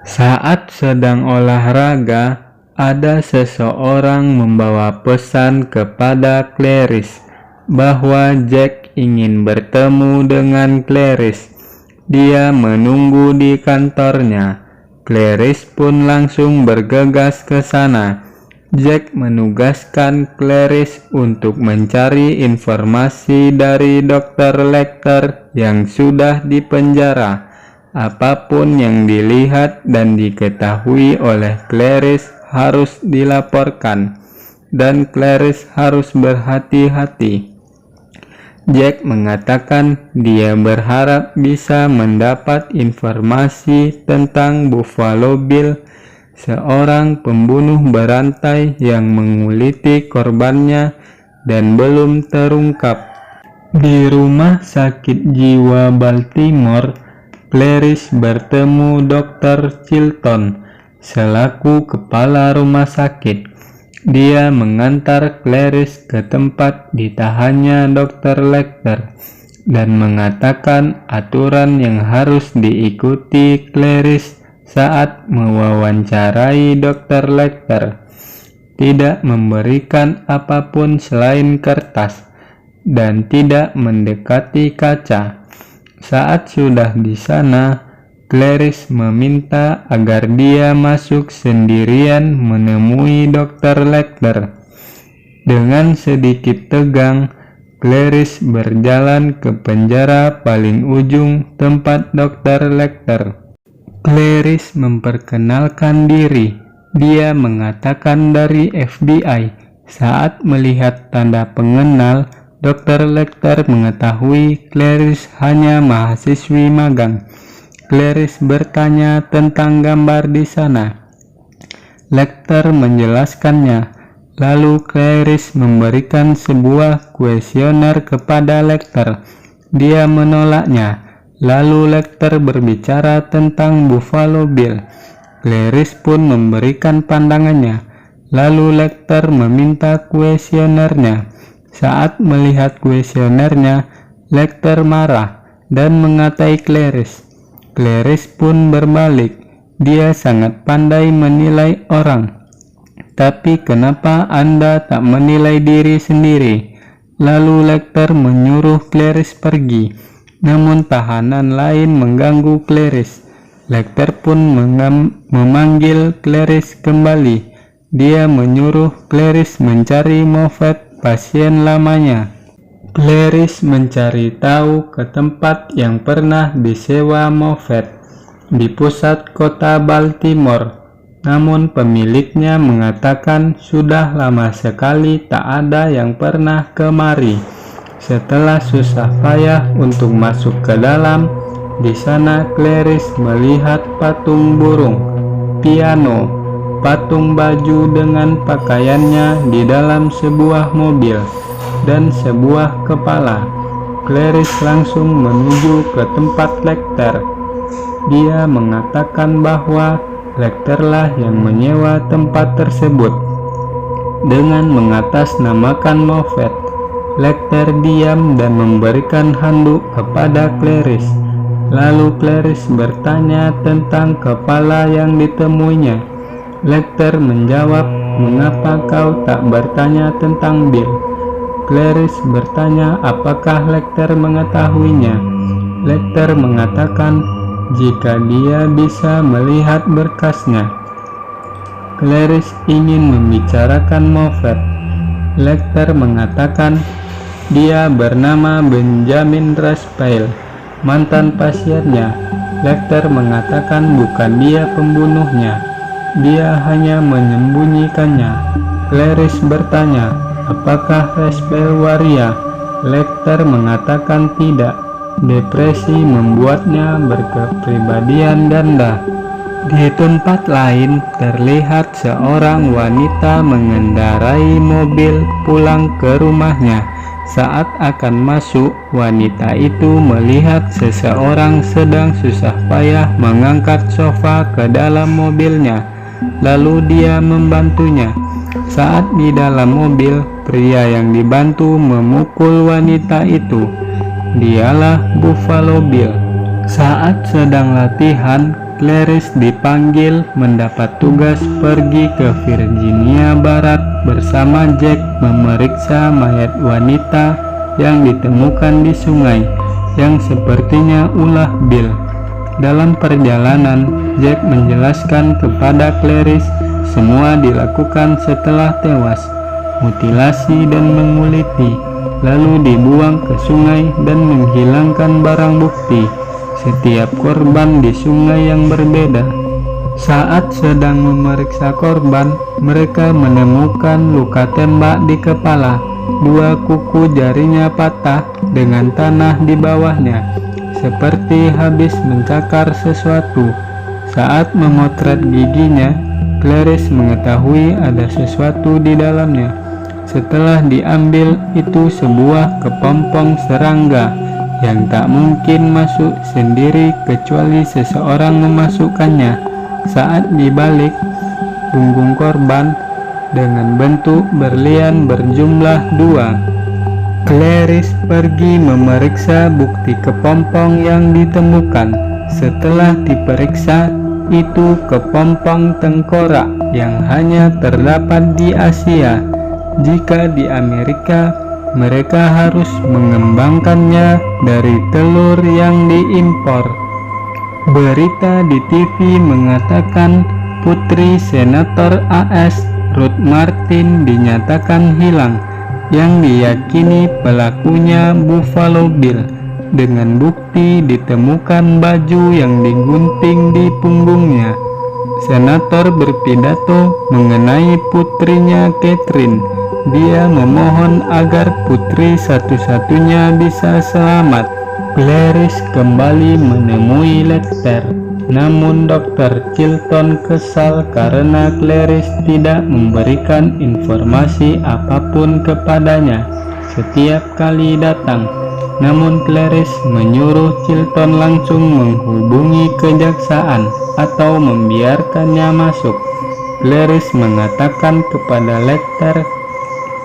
Saat sedang olahraga, ada seseorang membawa pesan kepada Clarice bahwa Jack ingin bertemu dengan Clarice. Dia menunggu di kantornya. Clarice pun langsung bergegas ke sana. Jack menugaskan Clarice untuk mencari informasi dari Dr. Lecter yang sudah dipenjara. Apapun yang dilihat dan diketahui oleh Clarice harus dilaporkan, dan Clarice harus berhati-hati. Jack mengatakan dia berharap bisa mendapat informasi tentang Buffalo Bill, seorang pembunuh berantai yang menguliti korbannya dan belum terungkap. Di rumah sakit jiwa Baltimore, Clarice bertemu Dr. Chilton selaku kepala rumah sakit. Dia mengantar Clarice ke tempat ditahannya Dr. Lecter dan mengatakan aturan yang harus diikuti Clarice saat mewawancarai Dr. Lecter: tidak memberikan apapun selain kertas dan tidak mendekati kaca. Saat sudah di sana, Clarice meminta agar dia masuk sendirian menemui Dr. Lecter. Dengan sedikit tegang, Clarice berjalan ke penjara paling ujung tempat Dr. Lecter. Clarice memperkenalkan diri. Dia mengatakan dari FBI. Saat melihat tanda pengenal, Dr. Lecter mengetahui Clarice hanya mahasiswi magang. Clarice bertanya tentang gambar di sana. Lecter menjelaskannya. Lalu Clarice memberikan sebuah kuesioner kepada Lecter. Dia menolaknya. Lalu Lecter berbicara tentang Buffalo Bill. Clarice pun memberikan pandangannya. Lalu Lecter meminta kuesionernya. Saat melihat kuesionernya, Lecter marah dan mengatai Clarice. Clarice pun berbalik. Dia sangat pandai menilai orang. Tapi kenapa Anda tak menilai diri sendiri? Lalu Lecter menyuruh Clarice pergi. Namun tahanan lain mengganggu Clarice. Lecter pun memanggil Clarice kembali. Dia menyuruh Clarice mencari Moffat, pasien lamanya. Clarice mencari tahu ke tempat yang pernah disewa Moffat di pusat kota Baltimore. Namun pemiliknya mengatakan sudah lama sekali tak ada yang pernah kemari. Setelah susah payah untuk masuk ke dalam, di sana Clarice melihat patung burung, piano, patung baju dengan pakaiannya di dalam sebuah mobil, dan sebuah kepala. Clarice langsung menuju ke tempat Lecter. Dia mengatakan bahwa Lecterlah yang menyewa tempat tersebut. Dengan mengatasnamakan Moffat, Lecter diam dan memberikan handuk kepada Clarice. Lalu Clarice bertanya tentang kepala yang ditemuinya. Lecter menjawab, "Mengapa kau tak bertanya tentang Bill?" Clarice bertanya apakah Lecter mengetahuinya. Lecter mengatakan jika dia bisa melihat berkasnya. Clarice ingin membicarakan Moffat. Lecter mengatakan dia bernama Benjamin Raspail, mantan pasiennya. Lecter mengatakan bukan dia pembunuhnya. Dia hanya menyembunyikannya. Clarice bertanya, apakah Raspail waria? Lecter mengatakan tidak. Depresi membuatnya berkepribadian ganda. Di tempat lain, terlihat seorang wanita mengendarai mobil pulang ke rumahnya. Saat akan masuk, wanita itu melihat seseorang sedang susah payah mengangkat sofa ke dalam mobilnya. Lalu dia membantunya. Saat di dalam mobil, pria yang dibantu memukul wanita itu. Dialah Buffalo Bill. Saat sedang latihan, Clarice dipanggil mendapat tugas pergi ke Virginia Barat bersama Jack memeriksa mayat wanita yang ditemukan di sungai yang sepertinya ulah Bill. Dalam perjalanan, Jack menjelaskan kepada Clarice semua dilakukan setelah tewas, mutilasi dan menguliti, lalu dibuang ke sungai dan menghilangkan barang bukti. Setiap korban di sungai yang berbeda. Saat sedang memeriksa korban, mereka menemukan luka tembak di kepala, 2 kuku jarinya patah dengan tanah di bawahnya, seperti habis mencakar sesuatu. Saat memotret giginya, Clarice mengetahui ada sesuatu di dalamnya. Setelah diambil, itu sebuah kepompong serangga yang tak mungkin masuk sendiri kecuali seseorang memasukkannya. Saat dibalik, punggung korban dengan bentuk berlian berjumlah 2. Clarice pergi memeriksa bukti kepompong yang ditemukan. Setelah diperiksa, itu kepompong tengkorak yang hanya terdapat di Asia. Jika di Amerika, mereka harus mengembangkannya dari telur yang diimpor. Berita di TV mengatakan putri Senator AS Ruth Martin dinyatakan hilang, yang diyakini pelakunya Buffalo Bill. Dengan bukti ditemukan baju yang digunting di punggungnya. Senator berpidato mengenai putrinya Catherine. Dia memohon agar putri satu-satunya bisa selamat. Clarice kembali menemui Lecter, namun Dr. Chilton kesal karena Clarice tidak memberikan informasi apapun kepadanya setiap kali datang. Namun Clarice menyuruh Chilton langsung menghubungi kejaksaan atau membiarkannya masuk. Clarice mengatakan kepada Lecter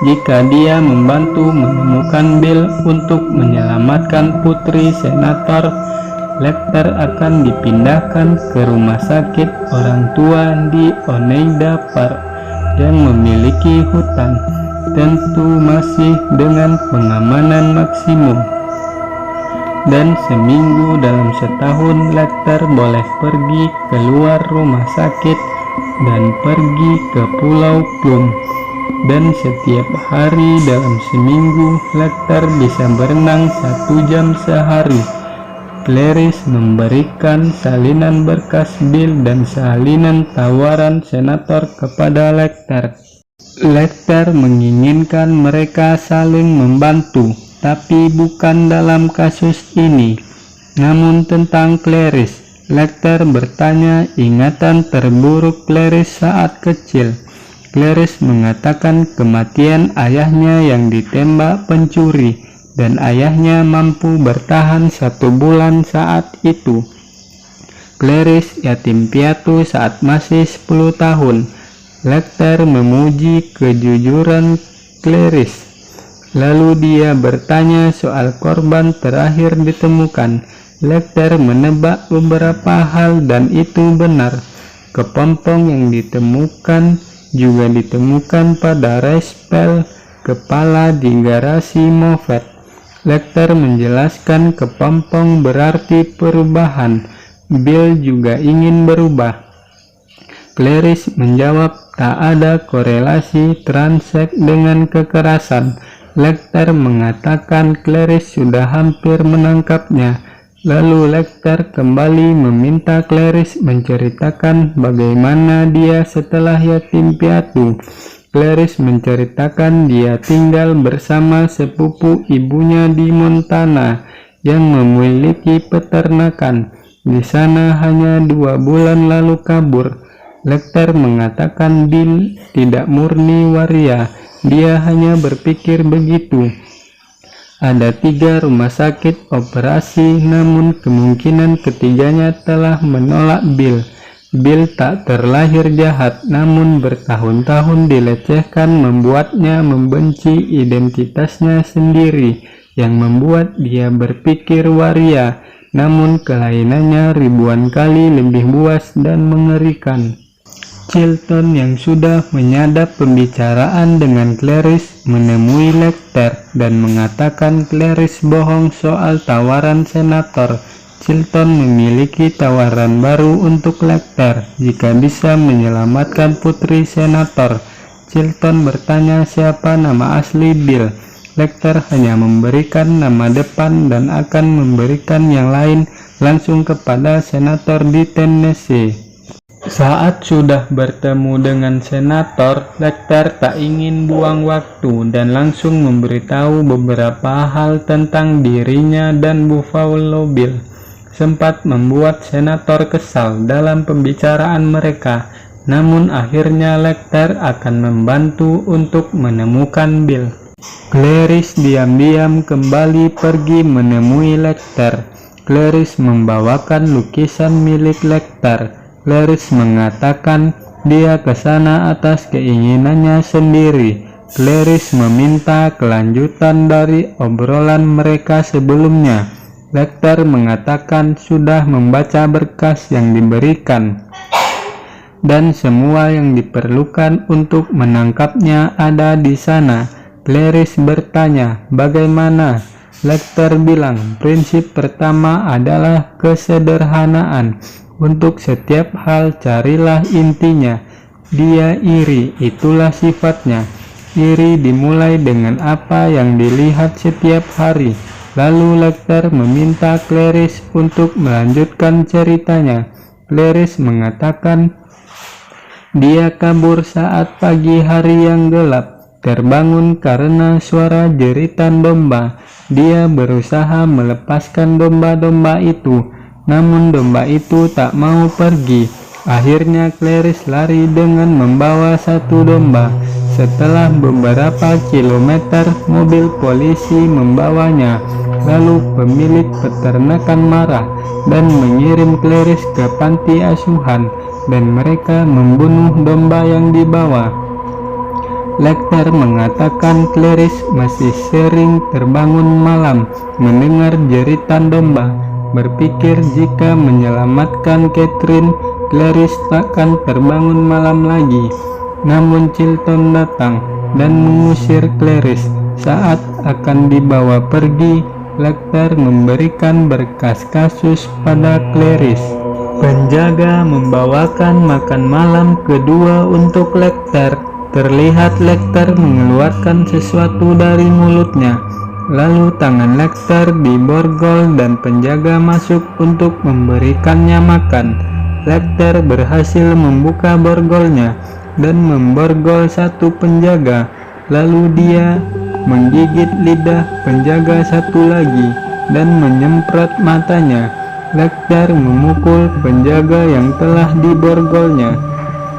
jika dia membantu menemukan Bill untuk menyelamatkan putri senator, Lecter akan dipindahkan ke rumah sakit orang tua di Oneida Park yang memiliki hutan, tentu masih dengan pengamanan maksimum. Dan seminggu dalam setahun Lecter boleh pergi keluar rumah sakit dan pergi ke Pulau Plum. Dan setiap hari dalam seminggu Lecter bisa berenang 1 jam sehari. Clarice memberikan salinan berkas Bill dan salinan tawaran senator kepada Lecter. Lecter menginginkan mereka saling membantu, tapi bukan dalam kasus ini. Namun tentang Clarice, Lecter bertanya ingatan terburuk Clarice saat kecil. Clarice mengatakan kematian ayahnya yang ditembak pencuri, dan ayahnya mampu bertahan 1 bulan saat itu. Clarice yatim piatu saat masih 10 tahun. Lecter memuji kejujuran Clarice. Lalu dia bertanya soal korban terakhir ditemukan. Lecter menebak beberapa hal dan itu benar. Kepompong yang ditemukan juga ditemukan pada respel kepala di garasi Moffett. Lecter menjelaskan kepompong berarti perubahan. Bill juga ingin berubah. Clarice menjawab tak ada korelasi transeks dengan kekerasan. Lecter mengatakan Clarice sudah hampir menangkapnya. Lalu Lecter kembali meminta Clarice menceritakan bagaimana dia setelah yatim piatu. Clarice menceritakan dia tinggal bersama sepupu ibunya di Montana yang memiliki peternakan. Di sana hanya 2 bulan lalu kabur. Lecter mengatakan Bill tidak murni waria. Dia hanya berpikir begitu. Ada 3 rumah sakit operasi, namun kemungkinan ketiganya telah menolak Bill. Bill tak terlahir jahat, namun bertahun-tahun dilecehkan membuatnya membenci identitasnya sendiri, yang membuat dia berpikir waria. namun kelainannya ribuan kali lebih buas dan mengerikan. Chilton yang sudah menyadap pembicaraan dengan Clarice menemui Lecter dan mengatakan Clarice bohong soal tawaran senator. Chilton memiliki tawaran baru untuk Lecter jika bisa menyelamatkan putri senator. Chilton bertanya siapa nama asli Bill. Lecter hanya memberikan nama depan dan akan memberikan yang lain langsung kepada senator di Tennessee. Saat sudah bertemu dengan senator, Lecter tak ingin buang waktu dan langsung memberitahu beberapa hal tentang dirinya dan Buffalo Bill. Sempat membuat senator kesal dalam pembicaraan mereka, namun akhirnya Lecter akan membantu untuk menemukan Bill. Clarice diam-diam kembali pergi menemui Lecter. Clarice membawakan lukisan milik Lecter. Clarice mengatakan dia ke sana atas keinginannya sendiri. Clarice meminta kelanjutan dari obrolan mereka sebelumnya. Lecter mengatakan sudah membaca berkas yang diberikan dan semua yang diperlukan untuk menangkapnya ada di sana. Clarice bertanya, bagaimana? Lecter bilang, prinsip pertama adalah kesederhanaan. Untuk setiap hal carilah intinya. Dia iri, itulah sifatnya. Iri dimulai dengan apa yang dilihat setiap hari. Lalu Lecter meminta Clarice untuk melanjutkan ceritanya. Clarice mengatakan dia kabur saat pagi hari yang gelap, terbangun karena suara jeritan domba. Dia berusaha melepaskan domba-domba itu, namun domba itu tak mau pergi. Akhirnya Clarice lari dengan membawa satu domba. Setelah beberapa kilometer, mobil polisi membawanya. Lalu pemilik peternakan marah dan mengirim Clarice ke panti asuhan, dan mereka membunuh domba yang dibawa. Lecter mengatakan Clarice masih sering terbangun malam mendengar jeritan domba. Berpikir jika menyelamatkan Catherine, Clarice takkan terbangun malam lagi. Namun Chilton datang dan mengusir Clarice. Saat akan dibawa pergi, Lecter memberikan berkas kasus pada Clarice. Penjaga membawakan makan malam kedua untuk Lecter. Terlihat Lecter mengeluarkan sesuatu dari mulutnya. Lalu tangan Lecter diborgol dan penjaga masuk untuk memberikannya makan. Lecter berhasil membuka borgolnya dan memborgol satu penjaga. Lalu dia menggigit lidah penjaga satu lagi dan menyemprot matanya. Lecter memukul penjaga yang telah diborgolnya.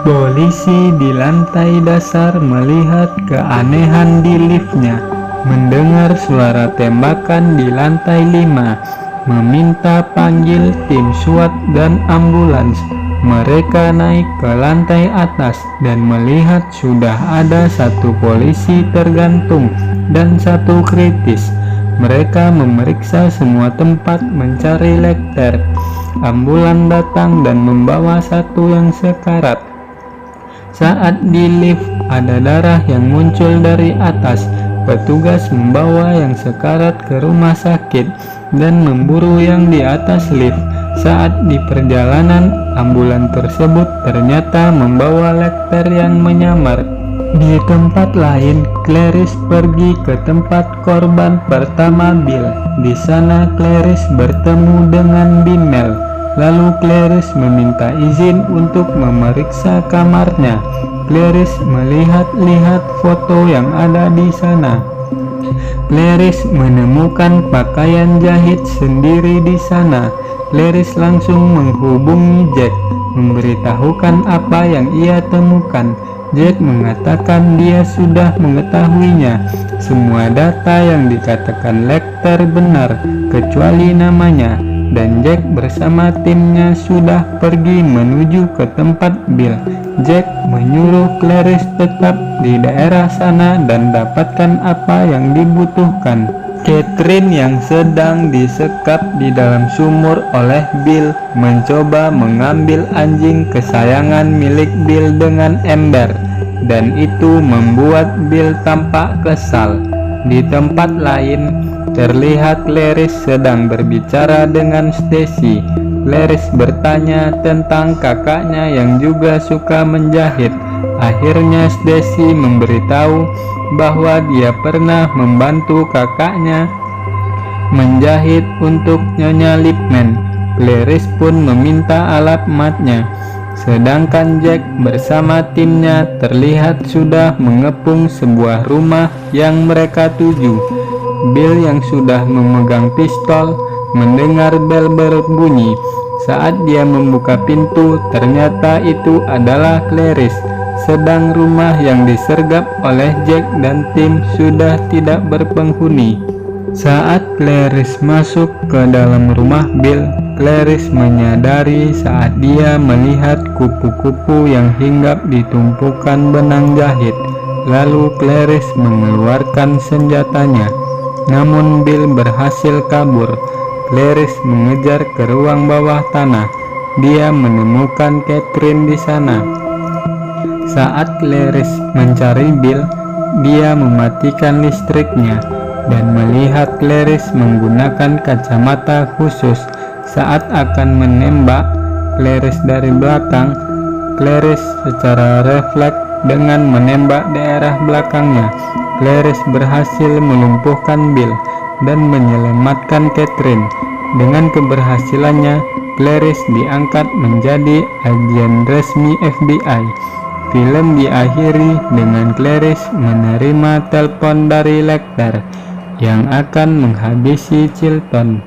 Polisi di lantai dasar melihat keanehan di liftnya, mendengar suara tembakan di lantai 5, meminta panggil tim SWAT dan ambulans. Mereka naik ke lantai atas dan melihat sudah ada satu polisi tergantung dan satu kritis. Mereka memeriksa semua tempat mencari Lecter. Ambulan datang dan membawa satu yang sekarat. Saat di lift ada darah yang muncul dari atas. Petugas membawa yang sekarat ke rumah sakit dan memburu yang di atas lift. Saat di perjalanan, ambulan tersebut ternyata membawa Lecter yang menyamar. Di tempat lain, Clarice pergi ke tempat korban pertama Bill. Di sana Clarice bertemu dengan Bimmel. Lalu Clarice meminta izin untuk memeriksa kamarnya. Clarice melihat-lihat foto yang ada di sana. Clarice menemukan pakaian jahit sendiri di sana. Clarice langsung menghubungi Jack, memberitahukan apa yang ia temukan. Jack mengatakan dia sudah mengetahuinya. Semua data yang dikatakan Lecter benar, kecuali namanya. Dan Jack bersama timnya sudah pergi menuju ke tempat Bill. Jack menyuruh Clarice tetap di daerah sana dan dapatkan apa yang dibutuhkan. Catherine yang sedang disekap di dalam sumur oleh Bill mencoba mengambil anjing kesayangan milik Bill dengan ember, dan itu membuat Bill tampak kesal. Di tempat lain, terlihat Clarice sedang berbicara dengan Stacy. Clarice bertanya tentang kakaknya yang juga suka menjahit. Akhirnya Stacy memberitahu bahwa dia pernah membantu kakaknya menjahit untuk Nyonya Lipman. Clarice pun meminta alamatnya. Sedangkan Jack bersama timnya terlihat sudah mengepung sebuah rumah yang mereka tuju. Bill yang sudah memegang pistol mendengar bel berbunyi. Saat dia membuka pintu, ternyata itu adalah Clarice. Sedang rumah yang disergap oleh Jack dan tim sudah tidak berpenghuni. Saat Clarice masuk ke dalam rumah Bill, Clarice menyadari saat dia melihat kupu-kupu yang hinggap di tumpukan benang jahit. Lalu Clarice mengeluarkan senjatanya. Namun Bill berhasil kabur. Clarice mengejar ke ruang bawah tanah. Dia menemukan Catherine di sana. Saat Clarice mencari Bill, dia mematikan listriknya dan melihat Clarice menggunakan kacamata khusus. Saat akan menembak Clarice dari belakang, Clarice secara refleks dengan menembak daerah belakangnya. Clarice berhasil melumpuhkan Bill dan menyelamatkan Catherine. Dengan keberhasilannya, Clarice diangkat menjadi agen resmi FBI. Film diakhiri dengan Clarice menerima telepon dari Lecter yang akan menghabisi Chilton.